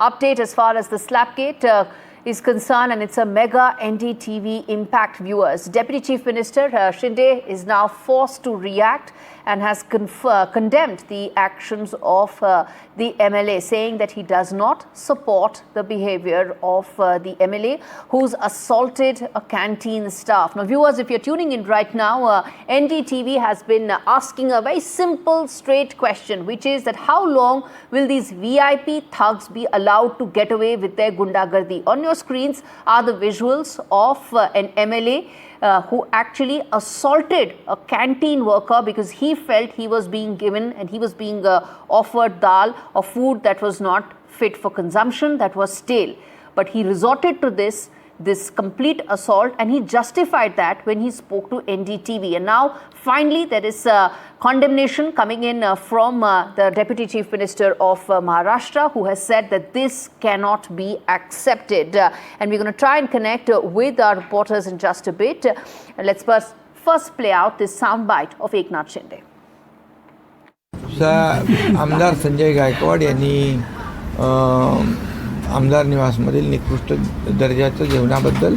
update as far as the Slapgate is concerned, and it's a mega NDTV impact, viewers. Deputy Chief Minister Shinde is now forced to react and has condemned the actions of the MLA, saying that he does not support the behavior of the MLA who's assaulted a canteen staff. Now, viewers, if you're tuning in right now, NDTV has been asking a very simple, straight question, which is that how long will these VIP thugs be allowed to get away with their gundagardi? On your screens are the visuals of an MLA who actually assaulted a canteen worker because he felt he was being given and he was being offered dal, or food that was not fit for consumption, that was stale. But he resorted to this complete assault, and he justified that when he spoke to NDTV. And now, finally, there is condemnation coming in from the Deputy Chief Minister of Maharashtra, who has said that this cannot be accepted. And we're going to try and connect with our reporters in just a bit. Let's first play out this soundbite of Eknath Shinde. आमदार संजय गायकवाड यांनी आमदार निवासमधील निकृष्ट दर्जाच्या जेवणाबद्दल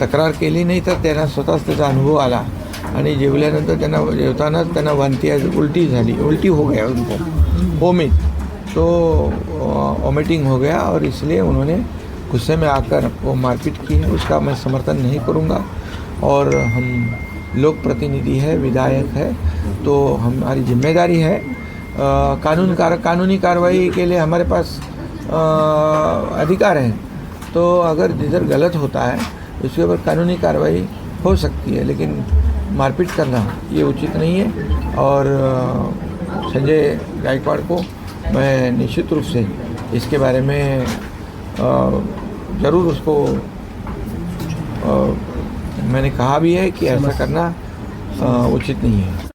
तक्रार केली नाही, तर त्यांना स्वतःच त्याचा अनुभव आला आणि जेवल्यानंतर त्यांना जेवताना त्यांना वांती उल्टी झाली, उल्टी हो गया उनको वोमिट, तो वोमिटिंग हो गया और इसलिए उन्होंने गुस्से में आकर वो मारपीट की है। उसका मैं समर्थन नहीं करूँगा और हम लोक प्रतिनिधि है, विधायक है, तो हमारी जिम्मेदारी है कानूनी कार्रवाई के लिए हमारे पास अधिकार है। तो अगर जिधर गलत होता है उसके ऊपर कानूनी कार्रवाई हो सकती है, लेकिन मारपीट करना ये उचित नहीं है। और संजय गायकवाड़ को मैं निश्चित रूप से इसके बारे में ज़रूर उसको मैंने कहा भी है कि ऐसा करना उचित नहीं है।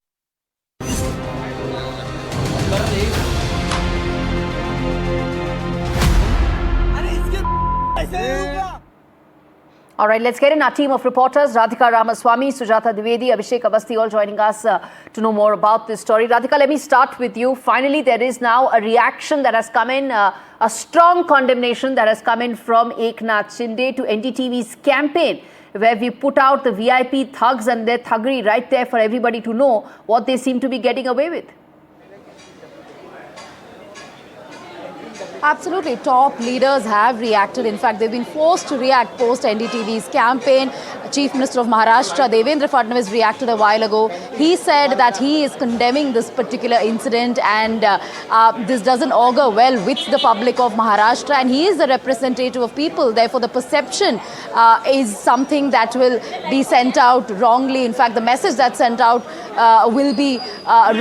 All right, let's get in our team of reporters. Radhika Ramaswamy, Sujata Dwivedi, Abhishek Avasthi, all joining us to know more about this story. Radhika, let me start with you. Finally, there is now a reaction that has come in, a strong condemnation that has come in from Eknath Shinde to NDTV's campaign, where we put out the VIP thugs and their thuggery right there for everybody to know what they seem to be getting away with. Absolutely. Top leaders have reacted. In fact, they've been forced to react post NDTV's campaign. Chief Minister of Maharashtra, Devendra Fadnavis, reacted a while ago. He said that he is condemning this particular incident, and this doesn't augur well with the public of Maharashtra, and he is the representative of people. Therefore, the perception is something that will be sent out wrongly. In fact, the message that's sent out will be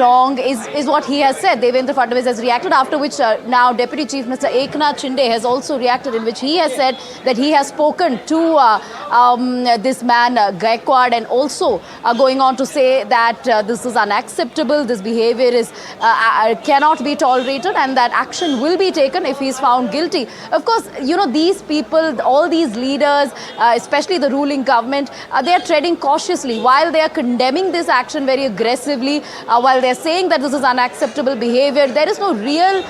wrong, is what he has said. Devendra Fadnavis has reacted, after which now Deputy Chief Minister Eknath Shinde has also reacted, in which he has said that he has spoken to this man Gaikwad, and also going on to say that this is unacceptable, this behavior is cannot be tolerated, and that action will be taken if he is found guilty. Of course, you know, these people, all these leaders, especially the ruling government, they are treading cautiously while they are condemning this action very aggressively, while they are saying that this is unacceptable behavior. There is no real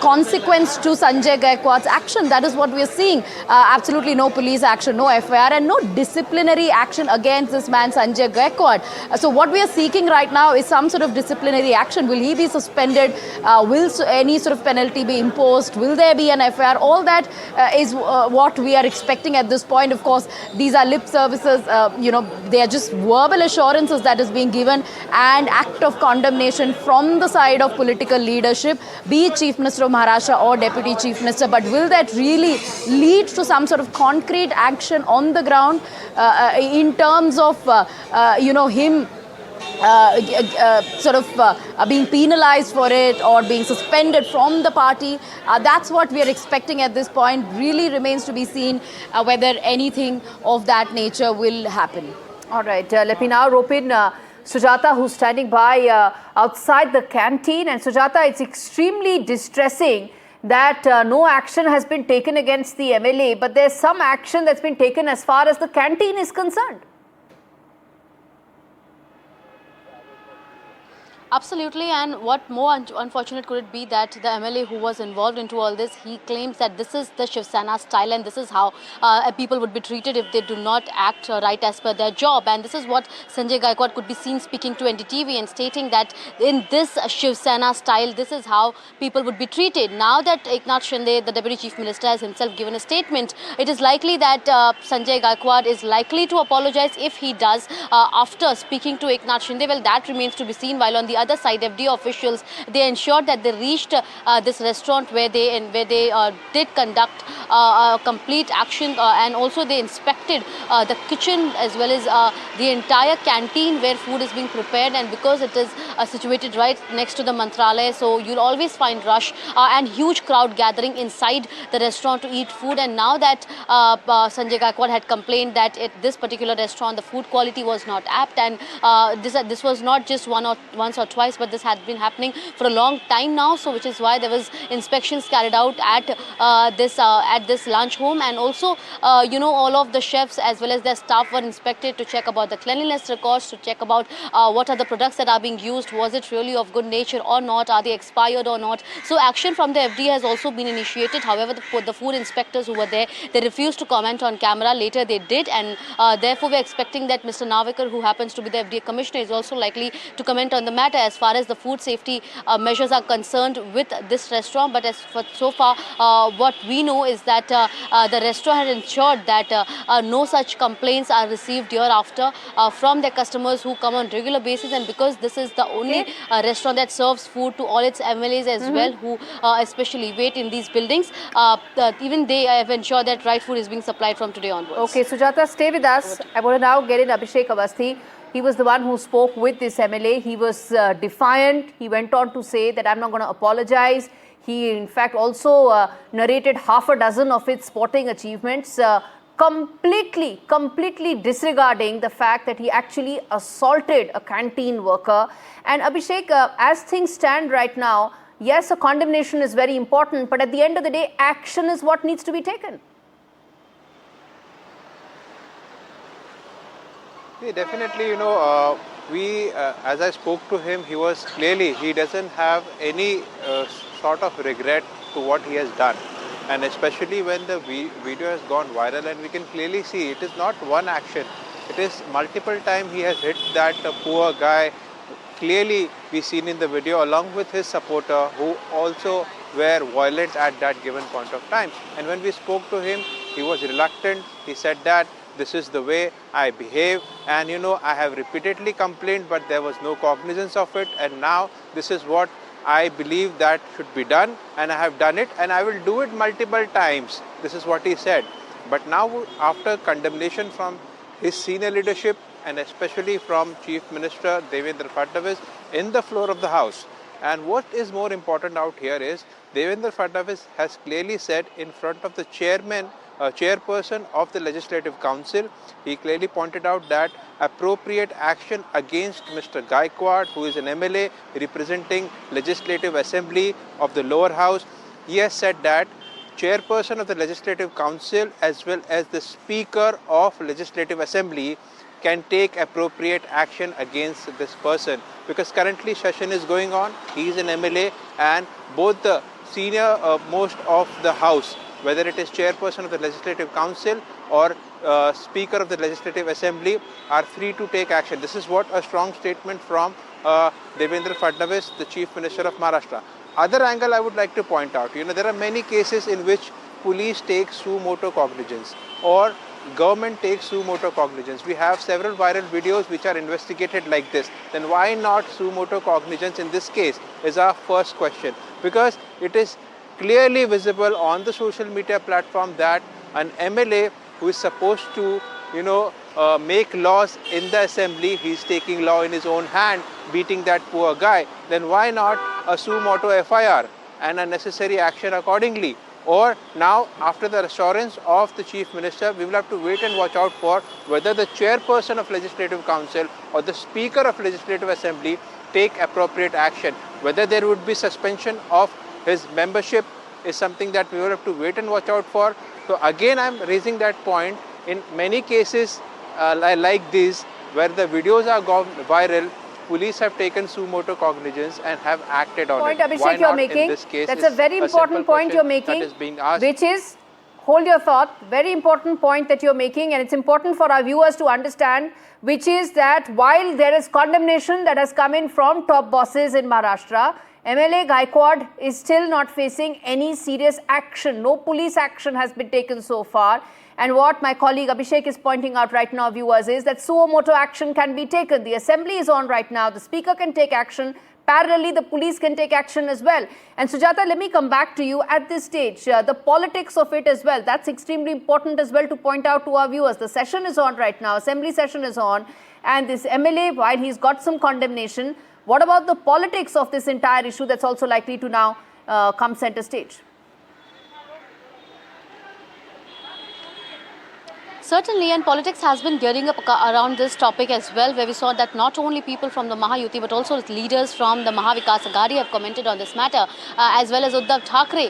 consequence to Sanjay Gaikwad's action. That is what we are seeing. Absolutely no police action, no FIR, and no disciplinary action against this man Sanjay Gaikwad. So what we are seeking right now is some sort of disciplinary action. Will he be suspended? Will any sort of penalty be imposed? Will there be an FIR? All that is what we are expecting at this point. Of course, these are lip services. You know, they are just verbal assurances that is being given, and act of condemnation from the side of political leadership, be it Chief Minister of Maharashtra or Deputy Chief Minister. But will that really lead to some sort of concrete action on the ground in terms of, you know, him being penalized for it or being suspended from the party? That's what we are expecting at this point. Really remains to be seen whether anything of that nature will happen. All right, let me now rope in Sujata, who's standing by outside the canteen. And Sujata, it's extremely distressing that no action has been taken against the MLA, but there's some action that's been taken as far as the canteen is concerned. Absolutely, and what more unfortunate could it be that the MLA who was involved into all this, he claims that this is the Shiv Sena style and this is how people would be treated if they do not act right as per their job. And this is what Sanjay Gaikwad could be seen speaking to NDTV and stating that in this Shiv Sena style, this is how people would be treated. Now that Eknath Shinde, the Deputy Chief Minister, has himself given a statement, it is likely that Sanjay Gaikwad is likely to apologize. If he does after speaking to Eknath Shinde, well, that remains to be seen. While on the other side, FD officials, they ensured that they reached this restaurant where they did conduct complete action and also they inspected the kitchen as well as the entire canteen where food is being prepared. And because it is situated right next to the Mantralaya, so you'll always find rush and huge crowd gathering inside the restaurant to eat food. And now that Sanjay Gaikwad had complained that at this particular restaurant the food quality was not apt, and this was not just once or twice, but this had been happening for a long time now. So which is why there was inspections carried out at this lunch home, and also all of the chefs as well as their staff were inspected to check about the cleanliness records, to check about what are the products that are being used, was it really of good nature or not, are they expired or not. So action from the FD has also been initiated. However, the food inspectors who were there, they refused to comment on camera. Later they did, and therefore we're expecting that Mr. Navekar, who happens to be the FDA commissioner, is also likely to comment on the matter as far as the food safety measures are concerned with this restaurant. But as for so far, what we know is that the restaurant had ensured that no such complaints are received hereafter from their customers who come on regular basis. And because this is the only restaurant that serves food to all its MLAs as well, who especially wait in these buildings, even they have ensured that right food is being supplied from today onwards. Okay, Sujata, stay with us. I want to now get in Abhishek Awasthi. He was the one who spoke with this MLA. He was defiant. He went on to say that I'm not going to apologize. He, in fact, also narrated half a dozen of its sporting achievements, completely disregarding the fact that he actually assaulted a canteen worker. And Abhishek, as things stand right now, yes, a condemnation is very important, but at the end of the day, action is what needs to be taken. Yeah, definitely, as I spoke to him, he was clearly, he doesn't have any sort of regret to what he has done. And especially when the video has gone viral, and we can clearly see it is not one action, it is multiple times he has hit that poor guy. Clearly we seen in the video along with his supporter who also were violent at that given point of time. And when we spoke to him, he was reluctant. He said that this is the way I behave, and I have repeatedly complained, but there was no cognizance of it, and now this is what I believe that should be done, and I have done it, and I will do it multiple times. This is what he said. But now, after condemnation from his senior leadership and especially from Chief Minister Devendra Fadnavis in the floor of the House, and what is more important out here is Devendra Fadnavis has clearly said in front of the chairperson of the Legislative Council, he clearly pointed out that appropriate action against Mr. Gaikwad, who is an MLA representing Legislative Assembly of the lower house. He has said that chairperson of the Legislative Council as well as the Speaker of Legislative Assembly can take appropriate action against this person, because currently session is going on. He is an MLA, and both the senior most of the House, whether it is chairperson of the Legislative Council or Speaker of the Legislative Assembly, are free to take action. This is what a strong statement from Devendra Fadnavis, the Chief Minister of Maharashtra. Other angle I would like to point out, there are many cases in which police take suo motu cognizance or government takes suo motu cognizance. We have several viral videos which are investigated like this. Then why not suo motu cognizance in this case is our first question, because it is clearly visible on the social media platform that an MLA who is supposed to, make laws in the assembly, he's taking law in his own hand, beating that poor guy. Then why not a suo motu FIR and a necessary action accordingly? Or now, after the assurance of the Chief Minister, we will have to wait and watch out for whether the chairperson of Legislative Council or the Speaker of Legislative Assembly take appropriate action. Whether there would be suspension of his membership is something that we will have to wait and watch out for. So again, I am raising that point. In many cases like this, where the videos are gone viral, police have taken suo motu cognizance and have acted on Point it. Abhishek Why you're not making. in this case? That's a very important point you're making, that is being asked. which is, hold your thought, very important point that you're making, and it's important for our viewers to understand, which is that while there is condemnation that has come in from top bosses in Maharashtra, MLA Gaikwad is still not facing any serious action. No police action has been taken so far. And what my colleague Abhishek is pointing out right now, viewers, is that suo motu action can be taken. The assembly is on right now. The speaker can take action. Parallelly, the police can take action as well. And Sujata, let me come back to you at this stage. The politics of it as well. That's extremely important as well to point out to our viewers. The session is on right now. Assembly session is on. And this MLA, while he's got some condemnation, what about the politics of this entire issue that's also likely to now come center stage? Certainly, and politics has been gearing up around this topic as well, where we saw that not only people from the Mahayuti but also leaders from the Mahavikas Aghadi have commented on this matter, as well as Uddhav Thackeray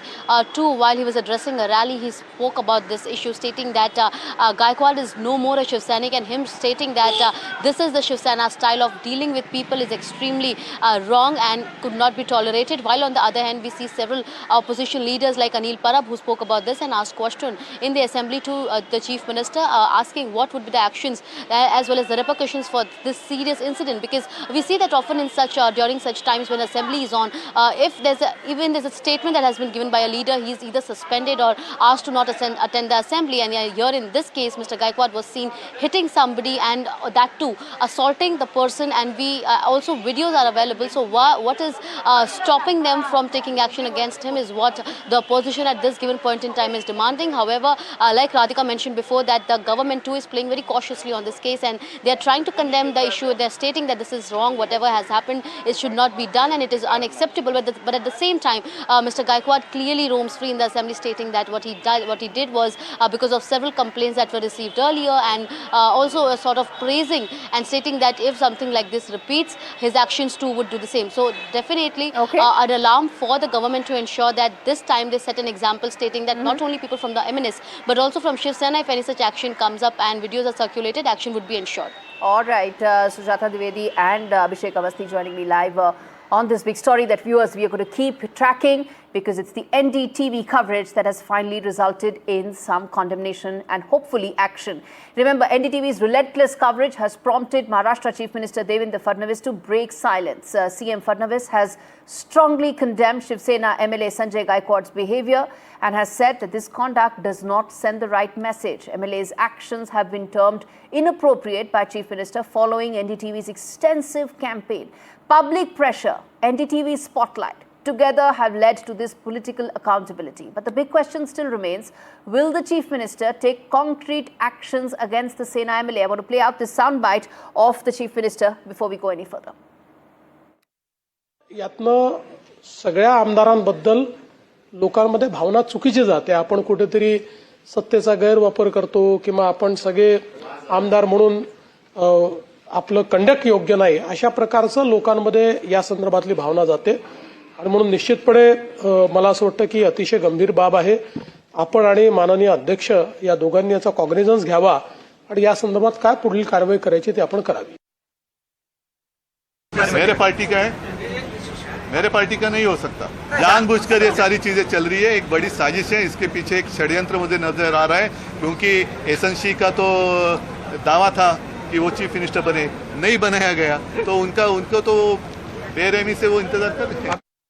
too. While he was addressing a rally, he spoke about this issue, stating that Gaikwad is no more a Shiv Sainik, and him stating that this is the Shiv Sena style of dealing with people is extremely wrong and could not be tolerated. While on the other hand, we see several opposition leaders like Anil Parab who spoke about this and asked question in the assembly to the Chief Minister, asking what would be the actions as well as the repercussions for this serious incident, because we see that often in such during such times when assembly is on, if there's a statement that has been given by a leader, he's either suspended or asked to not attend the assembly. And here in this case, Mr. Gaikwad was seen hitting somebody, and that too assaulting the person, and we also videos are available. So what is stopping them from taking action against him is what the opposition at this given point in time is demanding. However, like Radhika mentioned before, that the government too is playing very cautiously on this case, and they are trying to condemn the issue. They are stating that this is wrong, whatever has happened, it should not be done and it is unacceptable. But at the same time, Mr. Gaikwad clearly roams free in the assembly, stating that what he did was because of several complaints that were received earlier, and also a sort of praising and stating that if something like this repeats, his actions too would do the same. So definitely an alarm for the government to ensure that this time they set an example, stating that not only people from the MNS but also from Shiv Sena, if any such action comes up and videos are circulated, action would be ensured. All right, Sujata Dwivedi and Abhishek Awasthi joining me live on this big story that viewers, we are going to keep tracking, because it's the NDTV coverage that has finally resulted in some condemnation and hopefully action. Remember, NDTV's relentless coverage has prompted Maharashtra Chief Minister Devendra Fadnavis to break silence. CM Fadnavis has strongly condemned Shiv Sena MLA Sanjay Gaikwad's behavior and has said that this conduct does not send the right message. MLA's actions have been termed inappropriate by Chief Minister following NDTV's extensive campaign. Public pressure, NDTV's spotlight, together have led to this political accountability. But the big question still remains, will the Chief Minister take concrete actions against the Sena MLA? I want to play out this soundbite of the Chief Minister before we go any further. यातनं सगळ्या आमदारांबद्दल लोकांमध्ये भावना चुकीची जाते. आपण कुठेतरी सत्तेचा गैरवापर करतो किंवा आपण सगळे आमदार म्हणून आपलं कंडक्ट योग्य नाही, अशा प्रकारचं लोकांमध्ये या संदर्भातली भावना जाते. आणि म्हणून निश्चितपणे मला असं वाटतं की अतिशय गंभीर बाब आहे. आपण आणि माननीय अध्यक्ष या दोघांनी याचा कॉग्निझन्स घ्यावा आणि या संदर्भात काय पुढील कारवाई करायची ते आपण करावी. मेरे पार्टी का नहीं हो सकता. जानबूझकर ये सारी चीजें चल रही है. एक बड़ी साजिश है, इसके पीछे एक षड्यंत्र मुझे नजर आ रहा है, क्योंकि एसएनसी का तो दावा था कि वो चीफ मिनिस्टर बने, नहीं बनाया गया, तो उनको तो बेरहमी से वो इंतजार कर रहे हैं.